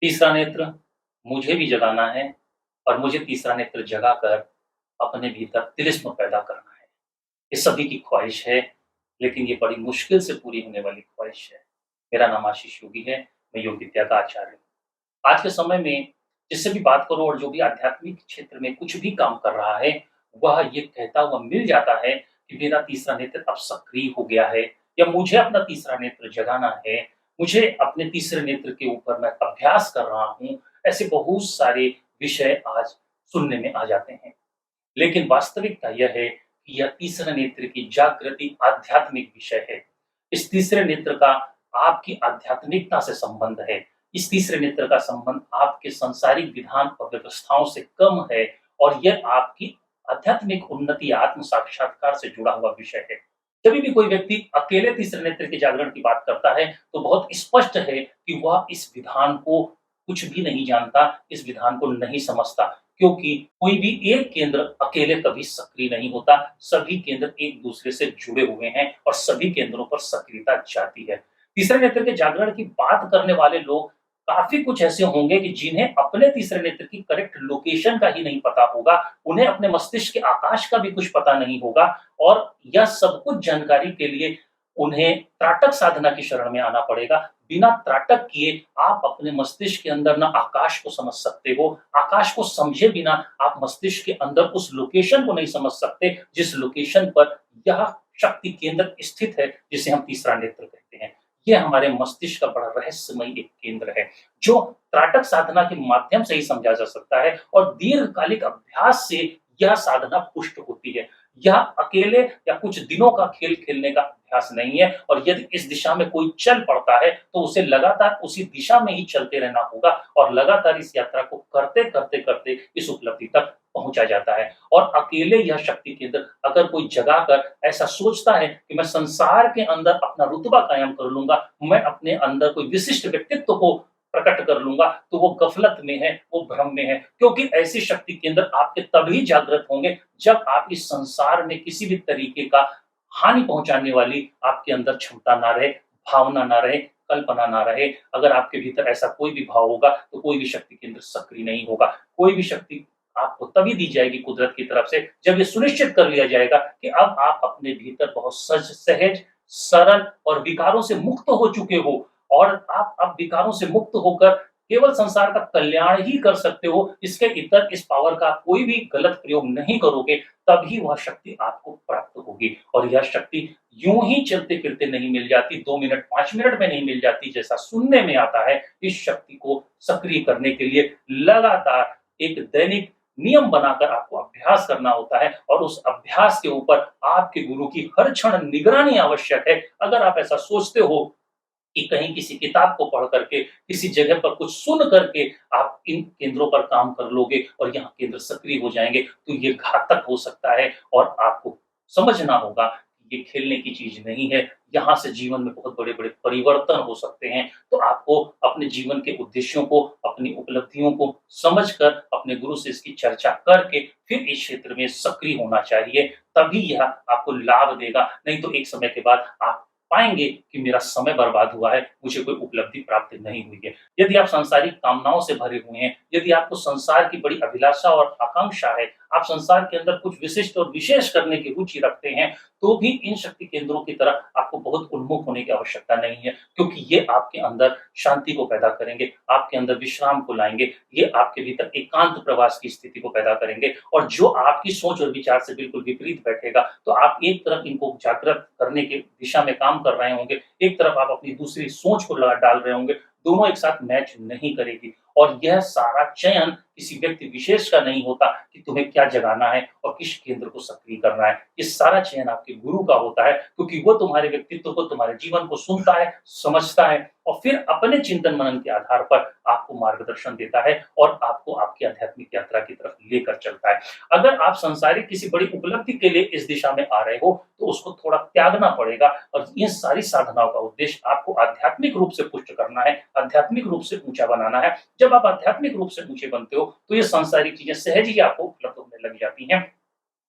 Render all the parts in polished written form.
तीसरा नेत्र मुझे भी जगाना है और मुझे तीसरा नेत्र जगाकर अपने भीतर तिलिस्म पैदा करना है। ये सभी की ख्वाहिश है, लेकिन ये बड़ी मुश्किल से पूरी होने वाली ख्वाहिश है। मेरा नाम आशीष योगी है, मैं योग विद्या का आचार्य हूँ। आज के समय में जिससे भी बात करो और जो भी आध्यात्मिक क्षेत्र में कुछ भी काम कर रहा है, वह ये कहता हुआ मिल जाता है कि मेरा तीसरा नेत्र अब सक्रिय हो गया है या मुझे अपना तीसरा नेत्र जगाना है, मुझे अपने तीसरे नेत्र के ऊपर मैं अभ्यास कर रहा हूँ। ऐसे बहुत सारे विषय आज सुनने में आ जाते हैं। लेकिन वास्तविकता यह है कि यह तीसरे नेत्र की जागृति आध्यात्मिक विषय है। इस तीसरे नेत्र का आपकी आध्यात्मिकता से संबंध है। इस तीसरे नेत्र का संबंध आपके सांसारिक विधान और व्यवस्थाओं से कम है और यह आपकी आध्यात्मिक उन्नति, आत्म साक्षात्कार से जुड़ा हुआ विषय है। जब भी कोई व्यक्ति अकेले तीसरे नेत्र के जागरण की बात करता है, तो बहुत स्पष्ट है कि वह इस विधान को कुछ भी नहीं जानता, इस विधान को नहीं समझता। क्योंकि कोई भी एक केंद्र अकेले कभी सक्रिय नहीं होता, सभी केंद्र एक दूसरे से जुड़े हुए हैं और सभी केंद्रों पर सक्रियता जाती है। तीसरे नेत्र के जागरण की बात करने वाले लोग काफ़ी कुछ ऐसे होंगे कि जिन्हें अपने तीसरे नेत्र की करेक्ट लोकेशन का ही नहीं पता होगा, उन्हें अपने मस्तिष्क के आकाश का भी कुछ पता नहीं होगा और यह सब कुछ जानकारी के लिए उन्हें त्राटक साधना की शरण में आना पड़ेगा। बिना त्राटक किए आप अपने मस्तिष्क के अंदर ना आकाश को समझ सकते हो, आकाश को समझे बिना आप मस्तिष्क के अंदर उस लोकेशन को नहीं समझ सकते, जिस लोकेशन पर यह शक्ति केंद्र स्थित है, जिसे हम तीसरा नेत्र कहते हैं। ये हमारे मस्तिष्क का बड़ा रहस्यमयी एक केंद्र है, जो त्राटक साधना के माध्यम से ही समझा जा सकता है और दीर्घकालिक अभ्यास से यह साधना पुष्ट होती है। यह अकेले या कुछ दिनों का खेल खेलने का अभ्यास नहीं है और यदि इस दिशा में कोई चल पड़ता है, तो उसे लगातार उसी दिशा में ही चलते रहना होगा और लगातार इस यात्रा को करते-करते इस उपलब्धि तक पहुँचा जाता है। और अकेले यह शक्ति केंद्र अगर कोई जगाकर ऐसा सोचता है कि मैं संसार के अंदर अपना रुतबा कायम कर लूँगा, मैं अपने अंदर कोई विशिष्ट व्यक्तित्व को प्रकट कर लूँगा, तो वो गफ़लत में है, वो भ्रम में है। क्योंकि ऐसी शक्ति केंद्र आपके तभी जागृत होंगे जब आप इस संसार में किसी भी तरीके का हानि पहुँचाने वाली आपके अंदर क्षमता ना रहे, भावना ना रहे, कल्पना ना रहे। अगर आपके भीतर ऐसा कोई भी भाव होगा, तो कोई भी शक्ति केंद्र सक्रिय नहीं होगा। कोई भी शक्ति आपको तभी दी जाएगी कुदरत की तरफ से, जब ये सुनिश्चित कर लिया जाएगा कि अब आप अपने भीतर बहुत सहज, सरल और विकारों से मुक्त हो चुके हो और आप अब विकारों से मुक्त होकर केवल संसार का कल्याण ही कर सकते हो। इसके इतर इस पावर का कोई भी गलत प्रयोग नहीं करोगे, तभी वह शक्ति आपको प्राप्त होगी। और यह शक्ति यूं ही चलते-फिरते नहीं मिल जाती, 2 मिनट, 5 मिनट में नहीं मिल जाती जैसा सुनने में आता है। इस शक्ति को सक्रिय करने के लिए लगातार एक दैनिक नियम बनाकर आपको अभ्यास करना होता है और उस अभ्यास के ऊपर आपके गुरु की हर क्षण निगरानी आवश्यक है। अगर आप ऐसा सोचते हो कि कहीं किसी किताब को पढ़ करके, किसी जगह पर कुछ सुन करके आप इन केंद्रों पर काम कर लोगे और यहाँ केंद्र सक्रिय हो जाएँगे, तो ये घातक हो सकता है और आपको समझना होगा कि ये खेलने की चीज़ नहीं है। यहाँ से जीवन में बहुत बड़े-बड़े परिवर्तन हो सकते हैं। तो आपको अपने जीवन के उद्देश्यों को, अपनी उपलब्धियों को समझकर अपने गुरु से इसकी चर्चा करके फिर इस क्षेत्र में सक्रिय होना चाहिए। तभी यह आपको लाभ देगा, नहीं तो एक समय के बाद आप पाएँगे कि मेरा समय बर्बाद हुआ है, मुझे कोई उपलब्धि प्राप्त नहीं हुई है। यदि आप सांसारिक कामनाओं से भरे हुए हैं, यदि आपको संसार की बड़ी अभिलाषा और आकांक्षा है, आप संसार के अंदर कुछ विशिष्ट और विशेष करने की रुचि रखते हैं, तो भी इन शक्ति केंद्रों की तरफ आपको बहुत उन्मुख होने की आवश्यकता नहीं है, क्योंकि ये आपके अंदर शांति को पैदा करेंगे, आपके अंदर विश्राम को लाएँगे, ये आपके भीतर एकांत प्रवास की स्थिति को पैदा करेंगे और जो आपकी सोच और विचार से बिल्कुल विपरीत बैठेगा, तो आप एक तरफ इनको जागृत करने की दिशा में काम कर रहे होंगे, एक तरफ आप अपनी दूसरी सोच को लगा डाल रहे होंगे, दोनों एक साथ मैच नहीं करेगी और यह सारा चयन किसी व्यक्ति विशेष का नहीं होता कि तुम्हें क्या जगाना है और किस केंद्र को सक्रिय करना है। ये सारा चयन आपके गुरु का होता है, क्योंकि वो तुम्हारे व्यक्तित्व को, तुम्हारे जीवन को सुनता है, समझता है और फिर अपने चिंतन मनन के आधार पर आपको मार्गदर्शन देता है और आपको आपकी आध्यात्मिक यात्रा की तरफ लेकर चलता है। अगर आप सांसारिक किसी बड़ी उपलब्धि के लिए इस दिशा में आ रहे हो, तो उसको थोड़ा त्यागना पड़ेगा और ये सारी साधनाओं का उद्देश्य आपको आध्यात्मिक रूप से पुष्ट करना है, आध्यात्मिक रूप से ऊँचा बनाना है। जब आप आध्यात्मिक रूप से ऊँचे बनते हो, तो ये सांसारिक चीज़ें सहज ही आपको उपलब्ध होने लग जाती हैं।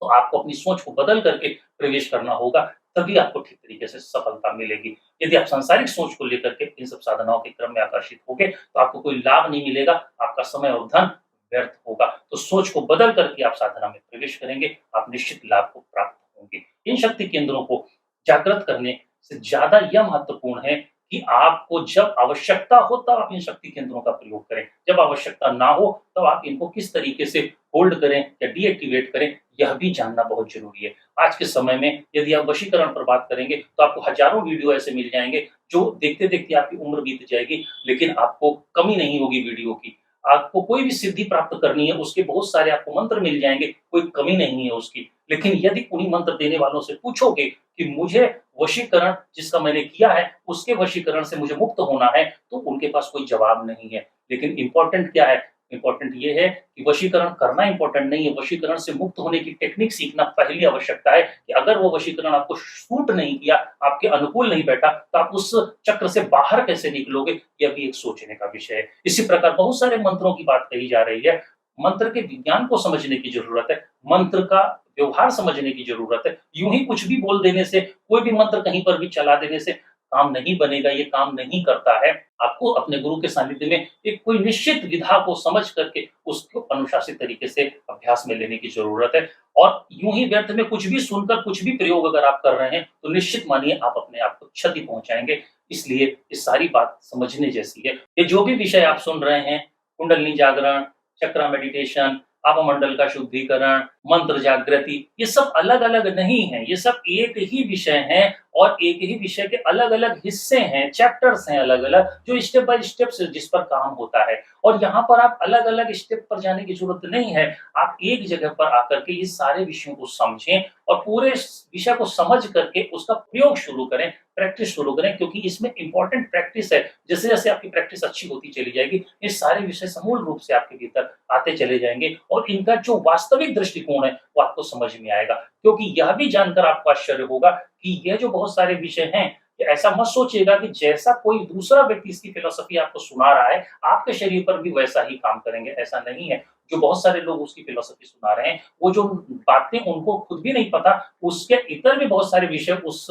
तो आपको अपनी सोच को बदल करके प्रवेश करना होगा, तभी आपको ठीक तरीके से सफलता मिलेगी। यदि आप सांसारिक सोच को लेकर के इन सब साधनाओं के क्रम में आकर्षित होगे, तो आपको कोई लाभ नहीं मिलेगा, आपका समय और धन व्यर्थ होगा। तो सोच को बदल करके आप साधना में प्रवेश करेंगे, आप निश्चित लाभ को प्राप्त होंगे। इन शक्ति केंद्रों को जागृत करने से ज़्यादा यह महत्वपूर्ण है कि आपको जब आवश्यकता हो तब आप इन शक्ति केंद्रों का प्रयोग करें। जब आवश्यकता ना हो तब आप इनको किस तरीके से होल्ड करें या डीएक्टिवेट करें, यह भी जानना बहुत ज़रूरी है। आज के समय में यदि आप वशीकरण पर बात करेंगे तो आपको हज़ारों वीडियो ऐसे मिल जाएँगे जो देखते-देखते आपकी उम्र बीत जाएगी, लेकिन आपको कमी नहीं होगी वीडियो की। आपको कोई भी सिद्धि प्राप्त करनी है, उसके बहुत सारे आपको मंत्र मिल जाएँगे, कोई कमी नहीं है उसकी। लेकिन यदि उन्हीं मंत्र देने वालों से पूछोगे कि मुझे वशीकरण जिसका मैंने किया है, उसके वशीकरण से मुझे मुक्त होना है, तो उनके पास कोई जवाब नहीं है। लेकिन इम्पोर्टेंट क्या है? इम्पोर्टेंट ये है कि वशीकरण करना इम्पोर्टेंट नहीं है, वशीकरण से मुक्त होने की टेक्निक सीखना पहली आवश्यकता है कि अगर वो वशीकरण आपको सूट नहीं किया, आपके अनुकूल नहीं बैठा, तो आप उस चक्र से बाहर कैसे निकलोगे, यह भी एक सोचने का विषय है। इसी प्रकार बहुत सारे मंत्रों की बात कही जा रही है। मंत्र के विज्ञान को समझने की ज़रूरत है, मंत्र का व्यवहार समझने की ज़रूरत है। यूँ ही कुछ भी बोल देने से, कोई भी मंत्र कहीं पर भी चला देने से काम नहीं बनेगा, ये काम नहीं करता है। आपको अपने गुरु के सानिध्य में एक कोई निश्चित विधा को समझ करके उसको अनुशासित तरीके से अभ्यास में लेने की ज़रूरत है। और यूँ ही व्यर्थ में कुछ भी सुनकर कुछ भी प्रयोग अगर आप कर रहे हैं, तो निश्चित मानिए आप अपने आप को क्षति पहुँचाएँगे। इसलिए ये सारी बात समझने जैसी है। ये जो भी विषय आप सुन रहे हैं, कुंडलिनी जागरण, चक्रा मेडिटेशन, आभामंडल का शुद्धिकरण, मंत्र जागृति, ये सब अलग-अलग नहीं हैं, ये सब एक ही विषय हैं और एक ही विषय के अलग-अलग हिस्से हैं, चैप्टर्स हैं अलग-अलग, जो स्टेप बाय स्टेप से जिस पर काम होता है। और यहाँ पर आप अलग-अलग स्टेप पर जाने की ज़रूरत नहीं है, आप एक जगह पर आकर के ये सारे विषयों को समझें और पूरे स विषय को समझ करके उसका प्रयोग शुरू करें, प्रैक्टिस शुरू करें, क्योंकि इसमें इम्पोर्टेंट प्रैक्टिस है। जैसे-जैसे आपकी प्रैक्टिस अच्छी होती चली जाएगी, ये सारे विषय समूल रूप से आपके भीतर आते चले जाएँगे और इनका जो वास्तविक दृष्टिकोण है, वो आपको समझ में आएगा। क्योंकि यह भी जानकर आपको आश्चर्य होगा कि ये जो बहुत सारे विषय हैं, कि ऐसा मत सोचिएगा कि जैसा कोई दूसरा व्यक्ति इसकी फिलॉसफी आपको सुना रहा है, आपके शरीर पर भी वैसा ही काम करेंगे, ऐसा नहीं है। जो बहुत सारे लोग उसकी फिलॉसफी सुना रहे हैं, वो जो बातें उनको खुद भी नहीं पता, उसके इतर भी बहुत सारे विषय उस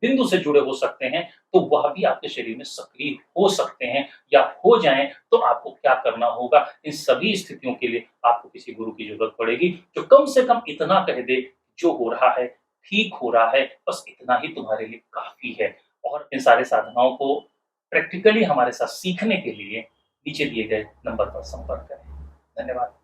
बिंदु से जुड़े हो सकते हैं, तो वह भी आपके शरीर में सक्रिय हो सकते हैं या हो जाएँ, तो आपको क्या करना होगा? इन सभी स्थितियों के लिए आपको किसी गुरु की ज़रूरत पड़ेगी, जो कम से कम इतना कह दे, जो हो रहा है, ठीक हो रहा है, बस इतना ही तुम्हारे लिए काफ़ी है। और इन सारे साधनाओं को प्रैक्टिकली हमारे साथ सीखने के लिए नीचे दिए गए नंबर पर संपर्क करें। धन्यवाद।